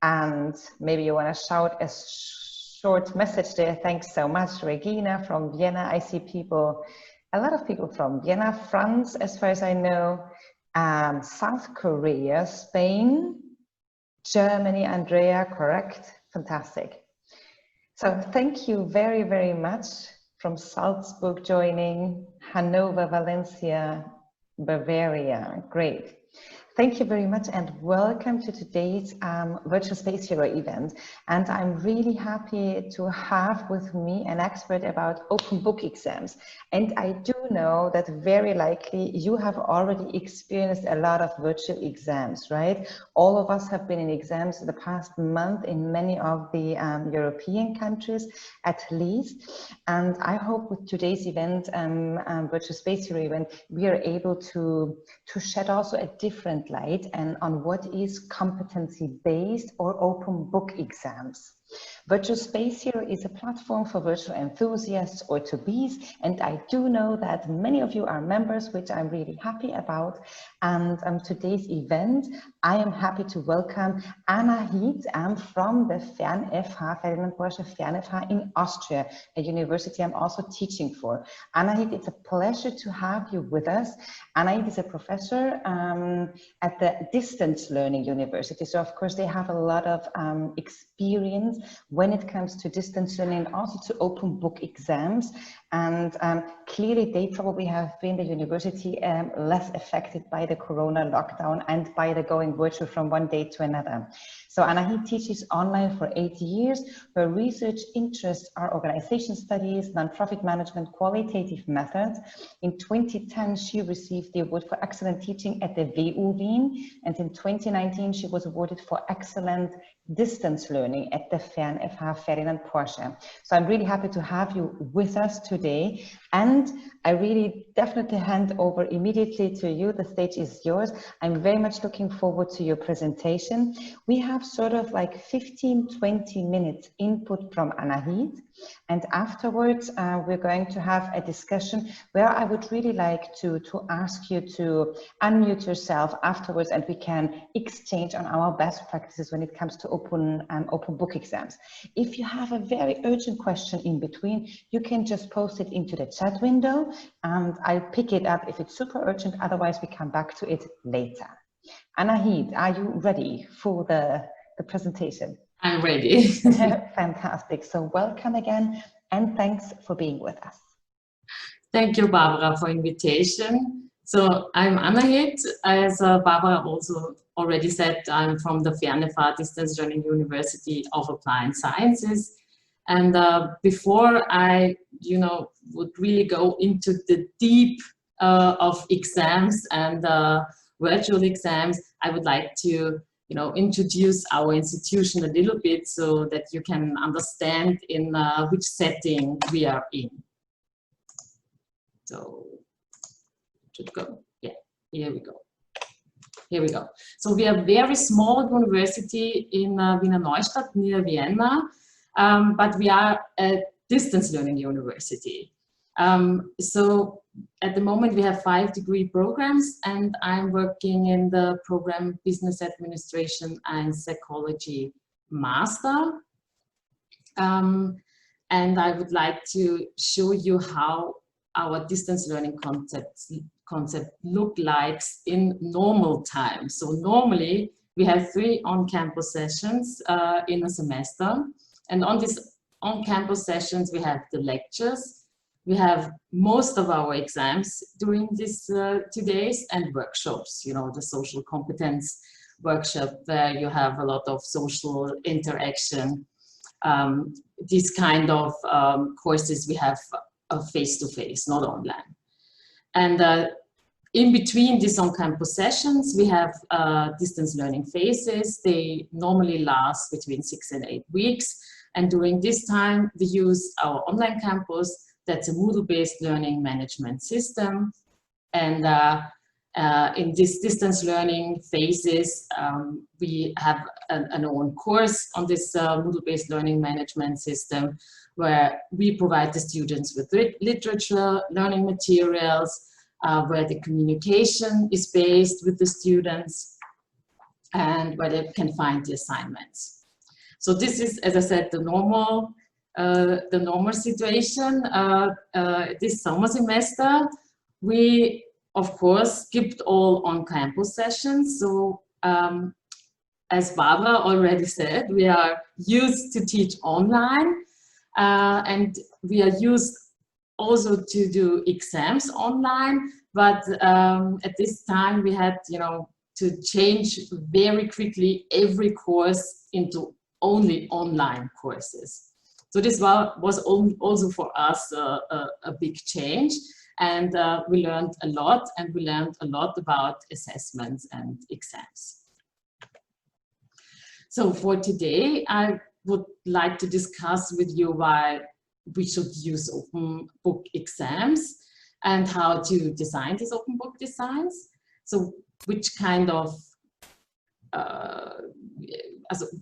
And maybe you want to shout a short message there. Thanks so much, Regina from Vienna. I see people, a lot of people from Vienna, France, as far as I know, South Korea, Spain, Germany, Andrea, correct? Fantastic. So thank you very, very much from Salzburg joining, Hanover, Valencia, Bavaria. Great. Thank you very much and welcome to today's Virtual Space Hero event. And I'm really happy to have with me an expert about open book exams. And I do know that very likely you have already experienced a lot of virtual exams, right? All of us have been in exams the past month in many of the European countries, at least. And I hope with today's event, Virtual Space Hero event, we are able to shed also a different light and on what is competency-based or open book exams. Virtual Space Hero is a platform for virtual enthusiasts or to-bes, and I do know that many of you are members, which I'm really happy about. And today's event, I am happy to welcome Anna Heath from the Fern-FH, Ferdinand Porsche Fern-FH in Austria, a university I'm also teaching for. Anna Heath, it's a pleasure to have you with us. Anna Heath is a professor at the Distance Learning University. So of course they have a lot of experience when it comes to distance learning and also to open book exams. And clearly they probably have been, the university, less affected by the Corona lockdown and by the going virtual from one day to another. So Anna Heath teaches online for 8 years. Her research interests are organization studies, nonprofit management, qualitative methods. In 2010, she received the award for excellent teaching at the WU Wien. And in 2019, she was awarded for excellent distance learning at the Fern-FH Ferdinand Porsche. So I'm really happy to have you with us today. And I really definitely hand over immediately to you. The stage is yours. I'm very much looking forward to your presentation. We have sort of like 15-20 minutes input from Anna Heath. And afterwards, we're going to have a discussion where I would really like to ask you to unmute yourself afterwards, and we can exchange on our best practices when it comes to open book exams. If you have a very urgent question in between, you can just post it into the chat window and I'll pick it up if it's super urgent. Otherwise, we come back to it later. Anna Heath, are you ready for the presentation? I'm ready. Fantastic. So welcome again and thanks for being with us. Thank you, Barbara, for invitation. So I'm Anna Heath. As Barbara also already said, I'm from the Fern-FH Distance Learning University of Applied Sciences. And before I, would really go into the deep of exams and virtual exams, I would like to introduce our institution a little bit so that you can understand in which setting we are in. So, should go. Yeah, here we go. Here we go. So we are a very small university in Wiener Neustadt near Vienna, but we are a distance learning university. So at the moment we have 5 degree programs, and I'm working in the program Business Administration and Psychology Master. And I would like to show you how our distance learning concept look like in normal time. So normally we have 3 on-campus sessions in a semester, and on these on-campus sessions we have the lectures. We have most of our exams during these 2 days, and workshops, the social competence workshop where you have a lot of social interaction. These kind of courses we have face-to-face, not online. And in between these on-campus sessions, we have distance learning phases. They normally last between 6 and 8 weeks. And during this time, we use our online campus. That's a Moodle-based learning management system. And in this distance learning phases, we have an own course on this Moodle-based learning management system, where we provide the students with literature, learning materials, where the communication is based with the students. and where they can find the assignments. So this is, as I said, the normal situation. This summer semester, we of course skipped all on-campus sessions. So as Barbara already said, we are used to teach online, and we are used also to do exams online. But at this time, we had, to change very quickly every course into only online courses. So this was also for us a big change, and we learned a lot, and we learned a lot about assessments and exams. So for today, I would like to discuss with you why we should use open book exams and how to design these open book designs. So which kind of,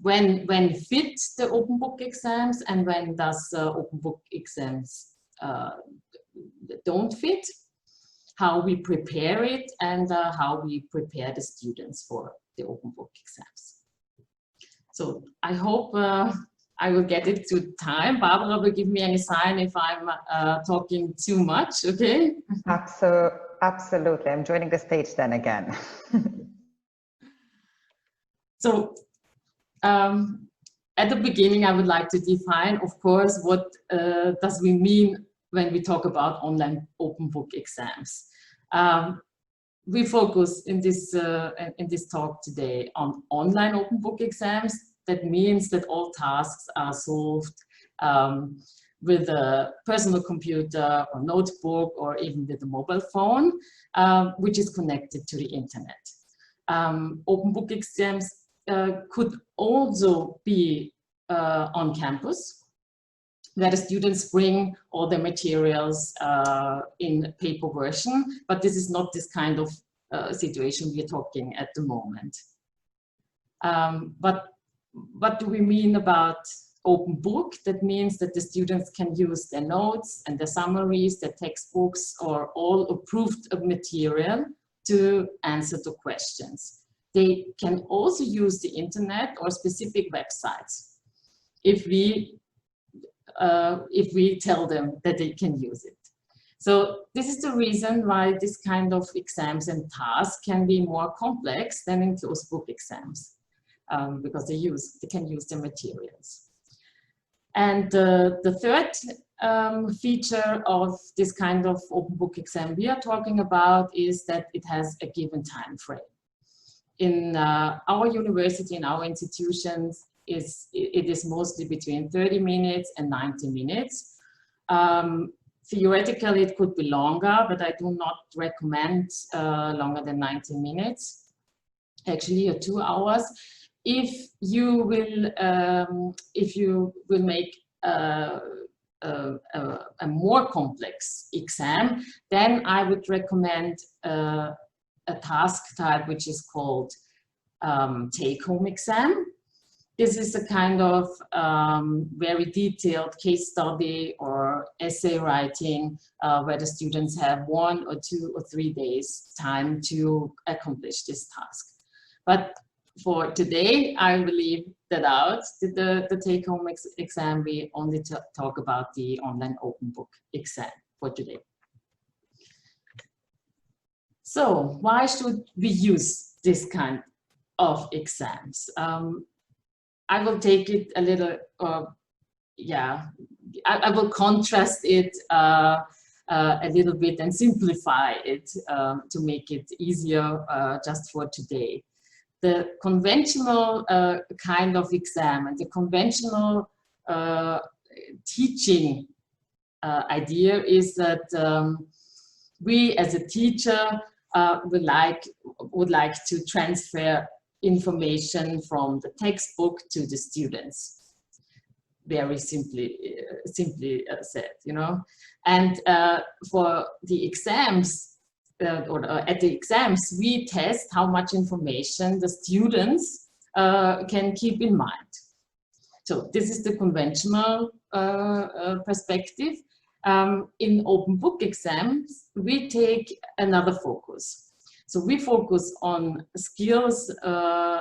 when fit the open book exams, and when does open book exams don't fit, how we prepare it, and how we prepare the students for the open book exams. So I hope I will get it to time. Barbara will give me any sign if I'm talking too much, okay? Absolutely. I'm joining the stage then again. So at the beginning, I would like to define, of course, what does we mean when we talk about online open book exams. We focus in this talk today on online open book exams. That means that all tasks are solved with a personal computer or notebook, or even with a mobile phone, which is connected to the internet. Open book exams could also be on campus, where the students bring all the materials in paper version, but this is not this kind of situation we're talking at the moment. But what do we mean about open book? That means that the students can use their notes and their summaries, their textbooks, or all approved material to answer the questions. They can also use the internet or specific websites if we tell them that they can use it. So this is the reason why this kind of exams and tasks can be more complex than in closed book exams, because they can use the materials. And the third feature of this kind of open book exam we are talking about is that it has a given time frame. In our university, in our institutions, it is mostly between 30 minutes and 90 minutes. Theoretically, it could be longer, but I do not recommend longer than 90 minutes, actually, or 2 hours. If you will make a more complex exam, then I would recommend a task type which is called take-home exam. This is a kind of very detailed case study or essay writing where the students have 1 or 2 or 3 days time to accomplish this task. But for today, I will leave that out, the take-home exam. We only talk about the online open book exam for today. So why should we use this kind of exams? I will take it a little, I will contrast it a little bit and simplify it to make it easier just for today. The conventional kind of exam and the conventional teaching idea is that we as a teacher would like to transfer information from the textbook to the students. Very simply said, And for the exams, at the exams, we test how much information the students can keep in mind. So this is the conventional perspective. In open book exams, we take another focus. So we focus on skills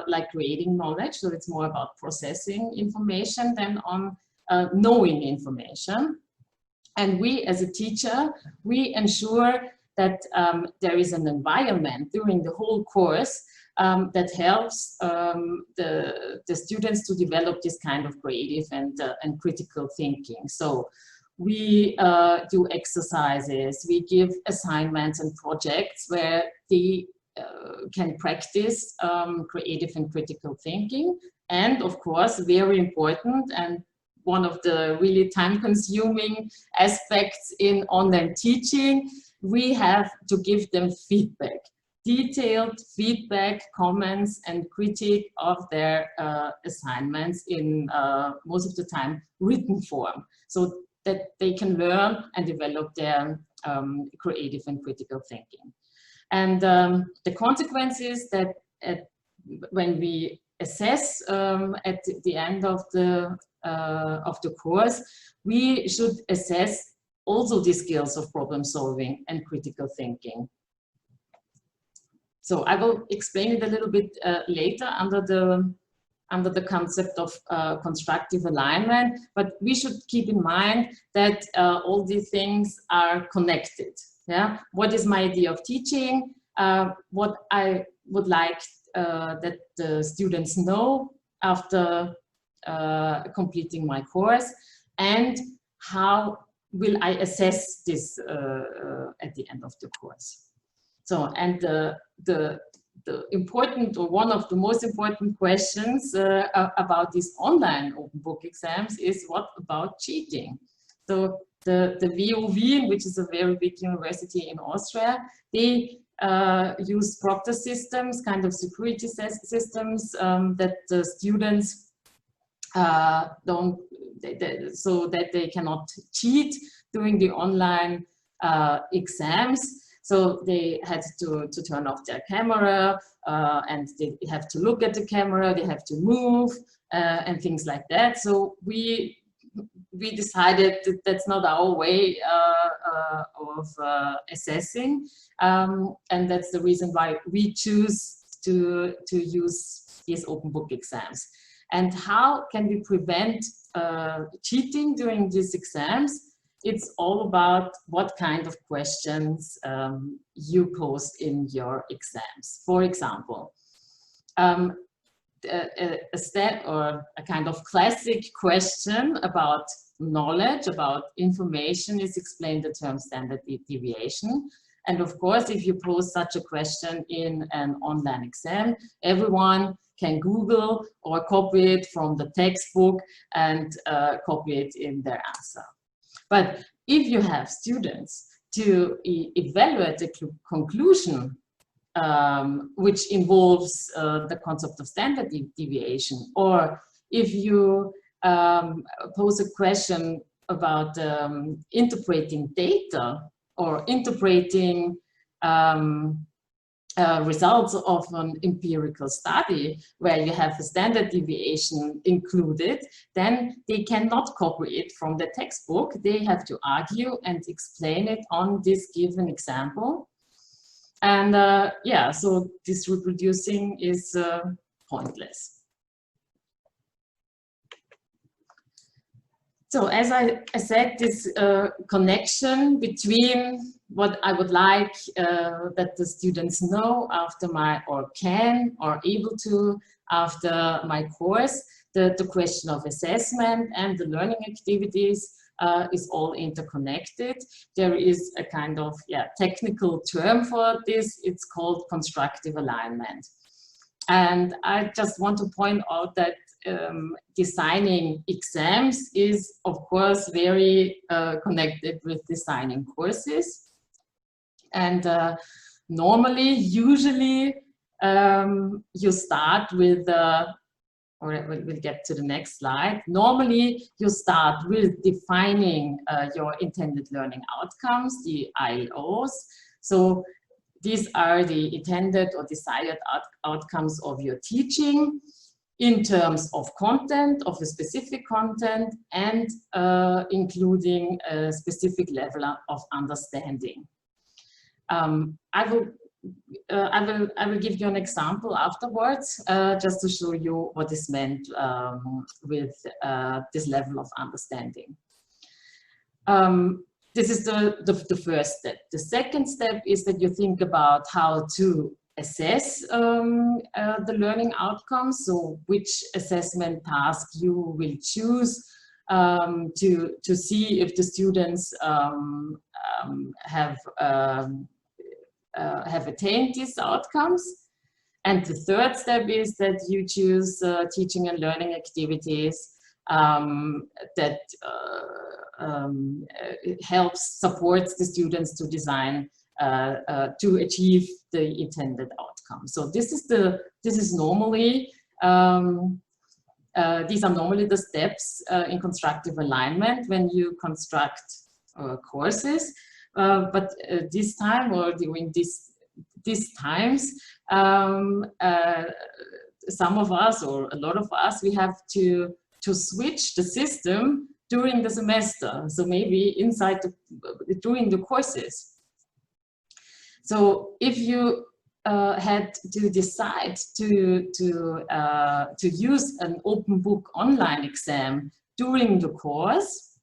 like creating knowledge, so it's more about processing information than on knowing information. And we, as a teacher, we ensure that there is an environment during the whole course that helps the students to develop this kind of creative and critical thinking. So we do exercises, we give assignments and projects where they can practice creative and critical thinking. And of course, very important and one of the really time-consuming aspects in online teaching, we have to give them feedback, detailed feedback, comments, and critique of their assignments in most of the time written form, so that they can learn and develop their creative and critical thinking. And the consequence is that when we assess at the end of the course, we should assess also the skills of problem solving and critical thinking. So I will explain it a little bit later under the concept of constructive alignment, but we should keep in mind that all these things are connected. Yeah, what is my idea of teaching? What I would like that the students know after completing my course, and how will I assess this at the end of the course. So, and the important, or one of the most important questions about these online open book exams is, what about cheating? So the WU Wien, which is a very big university in Austria, they use proctor systems, kind of security systems that the students so that they cannot cheat during the online exams. So they had to turn off their camera and they have to look at the camera, they have to move and things like that. So we decided that that's not our way of assessing, and that's the reason why we choose to use these open book exams. And how can we prevent cheating during these exams? It's all about what kind of questions you pose in your exams. For example, a step or a kind of classic question about knowledge, about information, is explained the term standard deviation. And of course, if you pose such a question in an online exam, everyone can Google or copy it from the textbook and copy it in their answer. But if you have students to evaluate the conclusion, which involves the concept of standard deviation, or if you pose a question about interpreting data or interpreting results of an empirical study where you have a standard deviation included, then they cannot copy it from the textbook. They have to argue and explain it on this given example. And yeah, so this reproducing is pointless. So as I said, this connection between what I would like that the students know after my, or can, or able to after my course, the question of assessment and the learning activities is all interconnected. There is a kind of technical term for this. It's called constructive alignment. And I just want to point out that designing exams is, of course, very connected with designing courses. And normally, usually, you start with, or we'll get to the next slide. Normally, you start with defining your intended learning outcomes, the ILOs. So these are the intended or desired outcomes of your teaching in terms of content, of a specific content, and including a specific level of understanding. I will I will give you an example afterwards, just to show you what is meant with this level of understanding. This is the first step. The second step is that you think about how to assess the learning outcomes. So which assessment task you will choose to see if the students have attained these outcomes. And the third step is that you choose teaching and learning activities that helps, supports the students to design, to achieve the intended outcome. So this is normally, these are normally the steps in constructive alignment when you construct courses. But this time, or during these times, some of us, or a lot of us, we have to switch the system during the semester. So maybe during the courses. So if you had to decide to use an open book online exam during the course,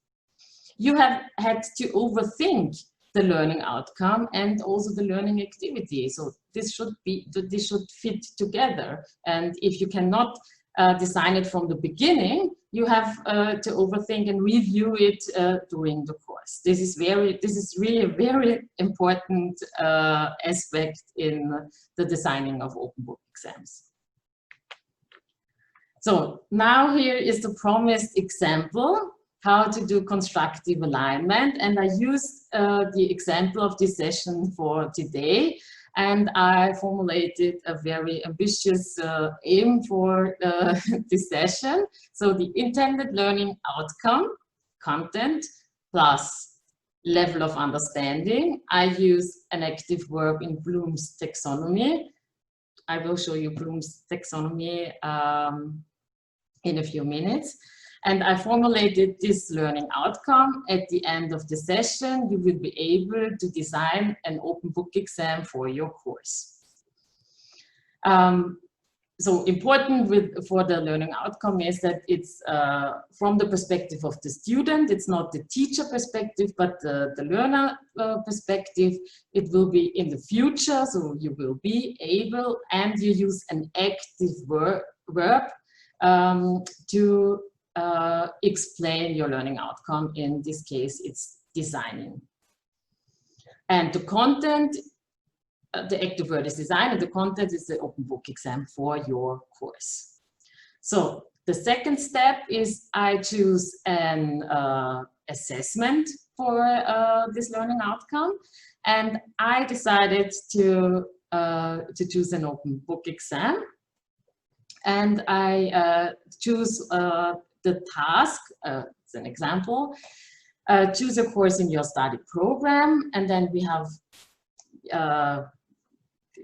you have had to overthink the learning outcome and also the learning activity. So this should fit together. And if you cannot design it from the beginning, you have to overthink and review it during the course. This is really a very important aspect in the designing of open book exams. So now here is the promised example how to do constructive alignment, and I used the example of this session for today, and I formulated a very ambitious aim for this session. So the intended learning outcome, content, plus level of understanding. I use an active verb in Bloom's taxonomy. I will show you Bloom's taxonomy in a few minutes. And I formulated this learning outcome. At the end of the session, you will be able to design an open book exam for your course. So important for the learning outcome is that it's from the perspective of the student. It's not the teacher perspective, but the learner perspective. It will be in the future, so you will be able, and you use an active verb to explain your learning outcome. In this case, it's designing. And the content, the active word is design, and the content is the open book exam for your course. So the second step is I choose an assessment for this learning outcome, and I decided to choose an open book exam. And I choose the task, it's an example, choose a course in your study program, and then we have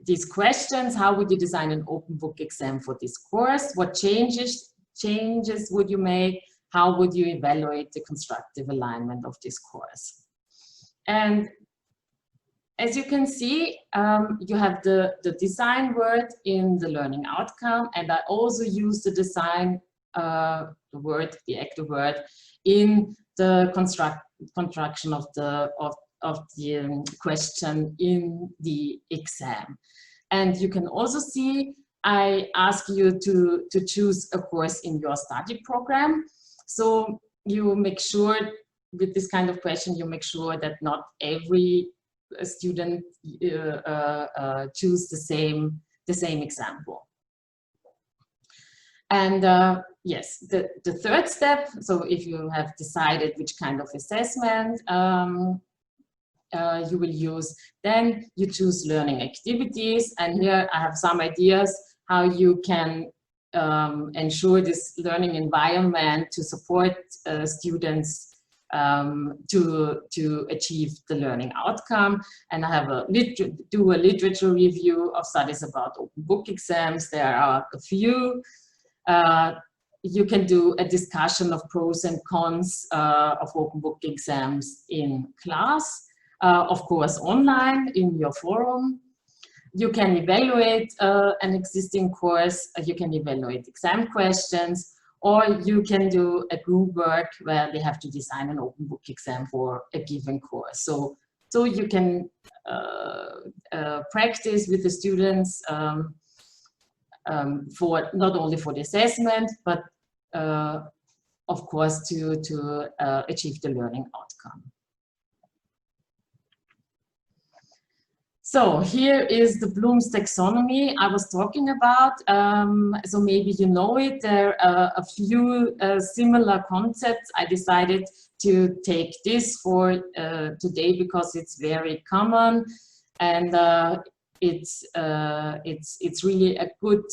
these questions. How would you design an open book exam for this course? What changes would you make? How would you evaluate the constructive alignment of this course? And as you can see, you have the design word in the learning outcome, and I also use the design word, the active word, in the construction of the question in the exam. And you can also see I ask you to choose a course in your study program. So you make sure with this kind of question, you make sure that not every student choose the same example. And yes, the third step, so if you have decided which kind of assessment you will use, then you choose learning activities. And here I have some ideas how you can ensure this learning environment to support students to achieve the learning outcome. And I have do a literature review of studies about open book exams. There are a few. You can do a discussion of pros and cons of open book exams in class, of course online in your forum. you can evaluate an existing course, you can evaluate exam questions, or you can do a group work where they have to design an open book exam for a given course. So you can practice with the students for not only for the assessment, but of course to achieve the learning outcome. So here is the Bloom's taxonomy I was talking about. So maybe you know it. There are a few similar concepts. I decided to take this for today because it's very common, and it's really a good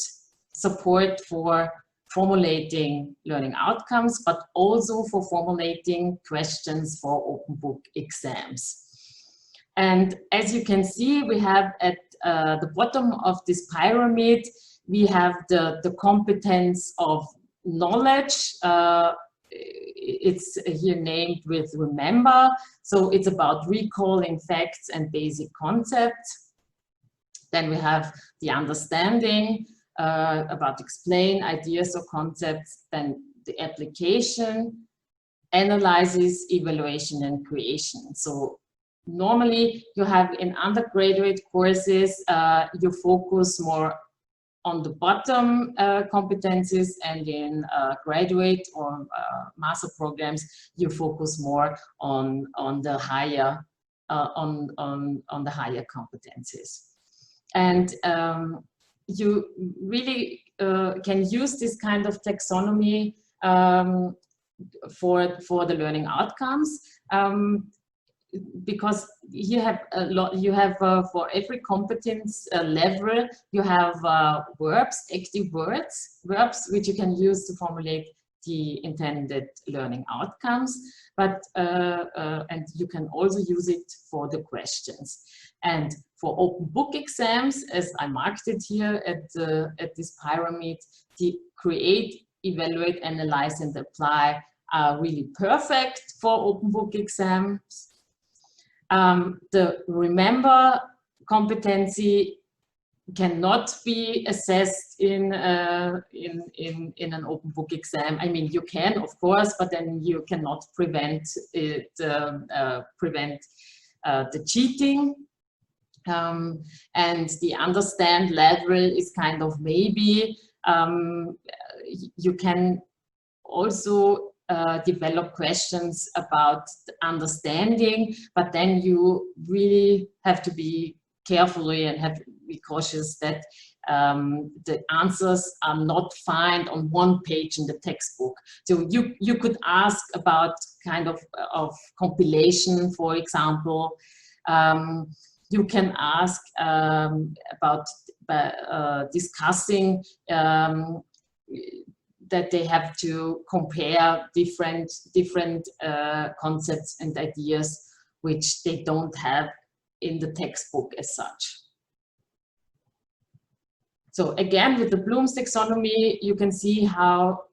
support for formulating learning outcomes, but also for formulating questions for open book exams. And as you can see, we have at the bottom of this pyramid, we have the competence of knowledge. It's here named with remember. So it's about recalling facts and basic concepts. Then we have the understanding, about explain ideas or concepts. Then the application, analysis, evaluation, and creation. So normally you have in undergraduate courses, you focus more on the bottom competencies, and in graduate or master programs, you focus more on the higher on the higher competencies. And you really can use this kind of taxonomy for the learning outcomes. Because you have a lot, you have for every competence level, you have verbs, active verbs, which you can use to formulate the intended learning outcomes, but and you can also use it for the questions. And for open book exams, as I marked it here at this pyramid, the create, evaluate, analyze, and apply are really perfect for open book exams. The remember competency cannot be assessed in an open book exam. I mean, you can, of course, but then you cannot prevent it, the cheating. And the understand level is kind of maybe. You can also develop questions about understanding, but then you really have to be carefully and have to be cautious that the answers are not found on one page in the textbook. So you could ask about kind of compilation, for example. You can ask about discussing that they have to compare different concepts and ideas which they don't have in the textbook as such. So again, with the Bloom's taxonomy, you can see how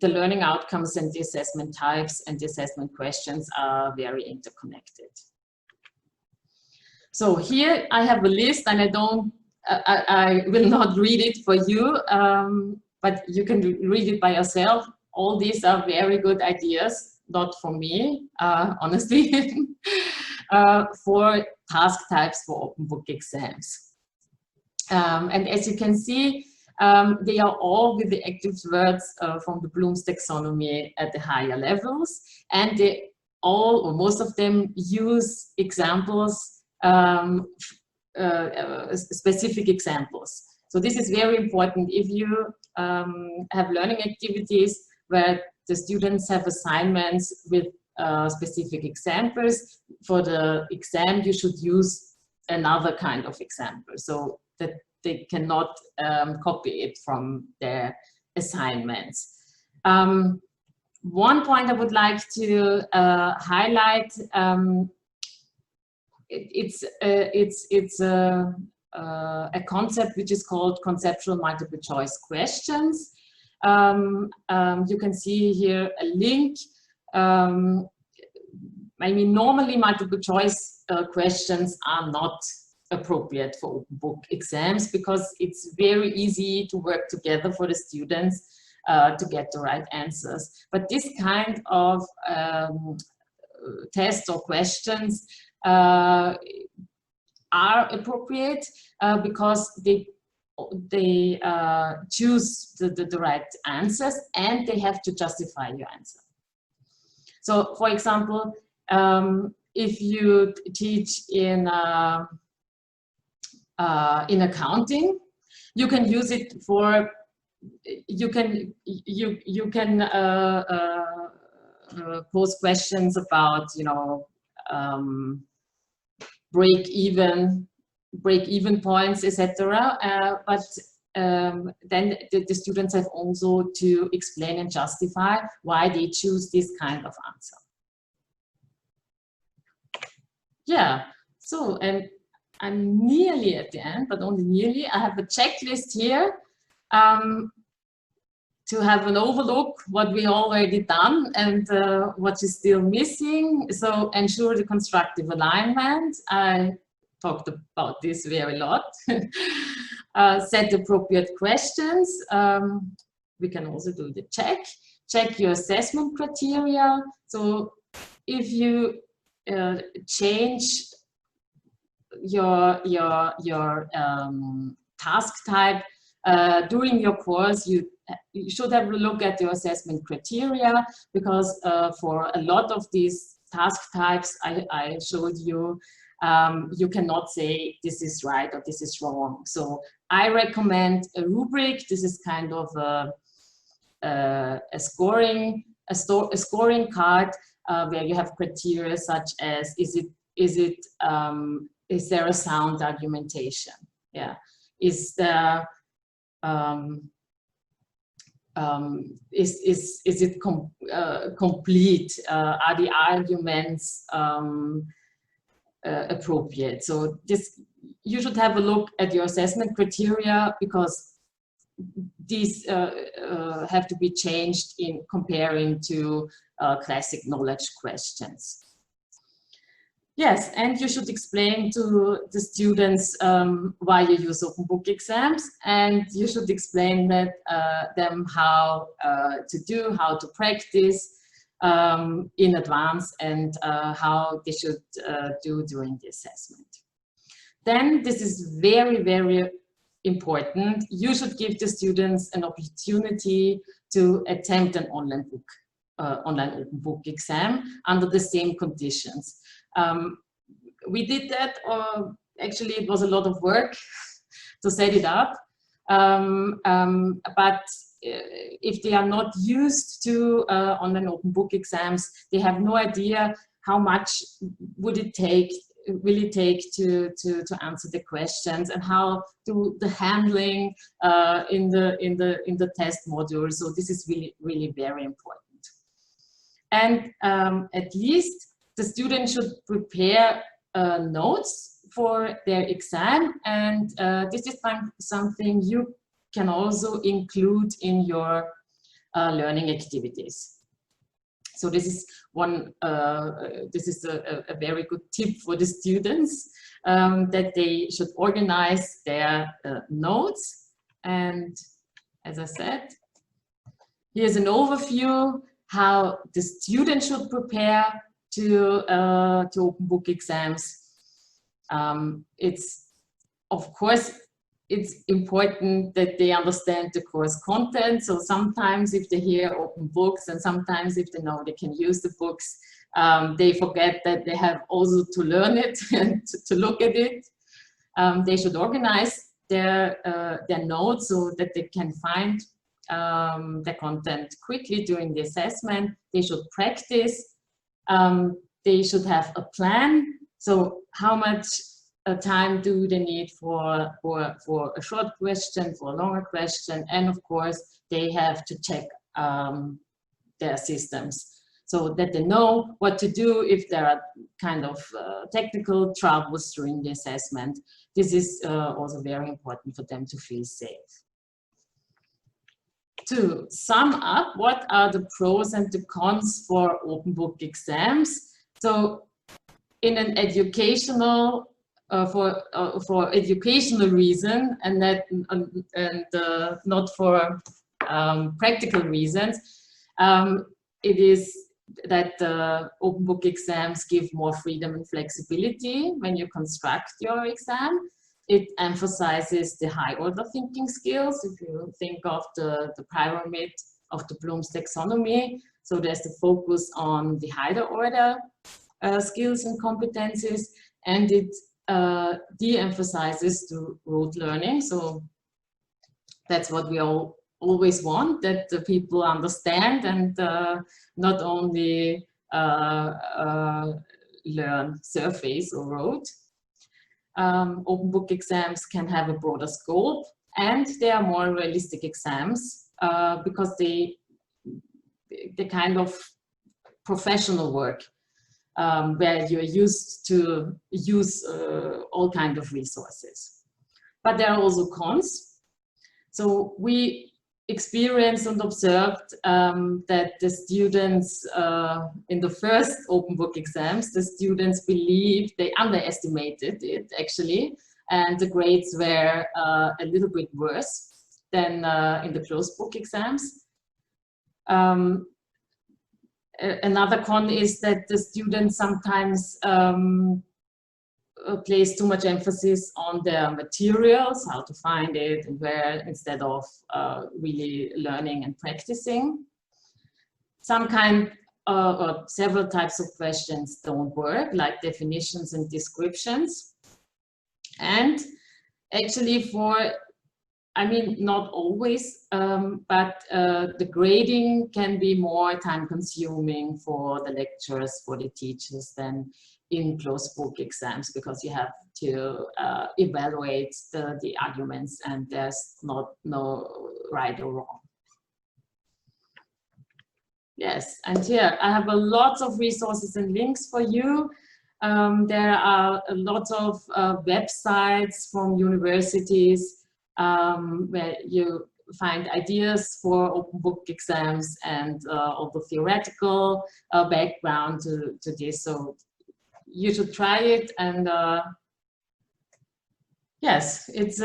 the learning outcomes and the assessment types and the assessment questions are very interconnected. So here I have a list, and I will not read it for you, but you can read it by yourself. All these are very good ideas, not for me, honestly, for task types for open book exams. And as you can see, they are all with the active words from the Bloom's taxonomy at the higher levels, and they all, or most of them, use examples, specific examples. So this is very important. If you have learning activities where the students have assignments with specific examples, for the exam you should use another kind of example so that they cannot copy it from their assignments. One point I would like to highlight, it's a concept which is called conceptual multiple choice questions. You can see here a link. I mean, normally multiple choice questions are not appropriate for open book exams, because it's very easy to work together for the students to get the right answers. But this kind of tests or questions are appropriate because they choose the right answers, and they have to justify your answer. So, for example, if you teach in accounting, you can use it for, you can pose questions about, you know, break even points, etc. But then the students have also to explain and justify why they choose this kind of answer. Yeah, so, and I'm nearly at the end, but only nearly. I have a checklist here to have an overlook what we already done and what is still missing. So ensure the constructive alignment. I talked about this very lot. Set appropriate questions. We can also do the check your assessment criteria. So if you change your task type during your course, you should have a look at your assessment criteria, because for a lot of these task types I showed you, you cannot say this is right or this is wrong. So I recommend a rubric. This is kind of a scoring card where you have criteria such as is there a sound argumentation? Yeah. Is there is it complete? Are the arguments appropriate? So this, you should have a look at your assessment criteria, because these have to be changed in comparing to classic knowledge questions. Yes, and you should explain to the students why you use open book exams, and you should explain that them how to practice in advance, and how they should do during the assessment. Then this is very, very important. You should give the students an opportunity to attempt an online open book exam under the same conditions. We did that, actually it was a lot of work to set it up, but if they are not used to online open book exams, they have no idea how much will it take to answer the questions, and how do the handling in the test module. So this is really very important. And at least the student should prepare notes for their exam, and this is something you can also include in your learning activities. So this is one. This is a very good tip for the students, that they should organize their notes. And as I said, here's an overview how the student should prepare to open book exams. It's, of course, it's important that they understand the course content. So sometimes if they hear open books, and sometimes if they know they can use the books, they forget that they have also to learn it and to look at it. They should organize their notes so that they can find the content quickly during the assessment. They should practice. They should have a plan. So how much time do they need for a short question, for a longer question, and of course they have to check their systems so that they know what to do if there are kind of technical troubles during the assessment. This is also very important for them to feel safe. To sum up, what are the pros and the cons for open book exams? So in an educational for educational reason and not for practical reasons, it is that open book exams give more freedom and flexibility when you construct your exam. It emphasizes the high order thinking skills. If you think of the pyramid of the Bloom's taxonomy, so there's the focus on the higher order skills and competencies, and it de-emphasizes the rote learning. So that's what we all always want, that the people understand and not only learn surface or rote. Open book exams can have a broader scope, and they are more realistic exams because they kind of professional work where you're used to use all kinds of resources. But there are also cons. So we experienced and observed that the students in the first open book exams, the students believed they underestimated it actually, and the grades were a little bit worse than in the closed book exams. Another con is that the students sometimes place too much emphasis on their materials, how to find it and where, instead of really learning and practicing. Some kind or several types of questions don't work, like definitions and descriptions. And actually not always, but the grading can be more time consuming for the lecturers, for the teachers than in closed book exams, because you have to evaluate the arguments and there's no right or wrong. Yes, and here I have a lot of resources and links for you. There are a lot of websites from universities where you find ideas for open book exams and all the theoretical background to this. So you should try it, and yes, it's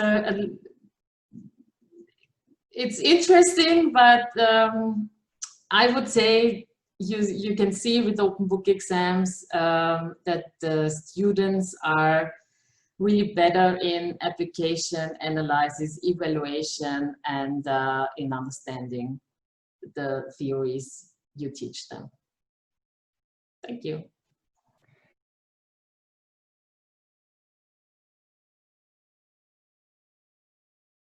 interesting, but I would say you can see with open book exams that the students are really better in application, analysis, evaluation, and in understanding the theories you teach them. Thank you.